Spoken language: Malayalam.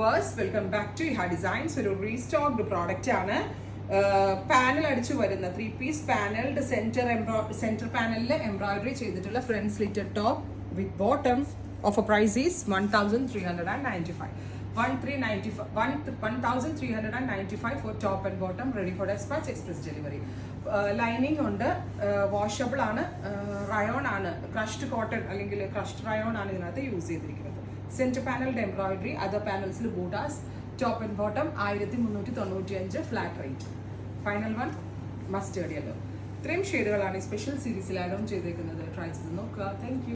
Viewers, welcome back to Iha designs. ഒരു റീസ്റ്റോക്ഡ് പ്രോഡക്റ്റ് ആണ്. പാനൽ അടിച്ചു വരുന്ന 3-piece പാനൽഡ് സെന്റർ പാനലിൽ എംബ്രോയിഡറി ചെയ്തിട്ടുള്ള front slitted top with bottom. Offer price is 1395. 1395 for top and bottom, ready for dispatch, express delivery. Lining ഉണ്ട്, വാഷബിൾ ആണ്, റയോൺ ആണ്, ക്രഷ്ഡ് കോട്ടൺ അല്ലെങ്കിൽ ക്രഷ്ഡ് റയോൺ ആണ് ഇതിനകത്ത് യൂസ് ചെയ്തിരിക്കുന്നത്. സെന്റർ പാനലിന്റെ എംബ്രോയിഡറി, അതർ പാനൽസിൽ ബൂട്ടാസ്, top and bottom 1395 flat rate. Final one mustard yellow. ഇത്രയും ഷെയ്ഡുകളാണ് ഈ സ്പെഷ്യൽ സീരീസിൽ ആഡ് ഓൺ ചെയ്തേക്കുന്നത്. ട്രൈ ചെയ്ത് നോക്കുക. Thank you.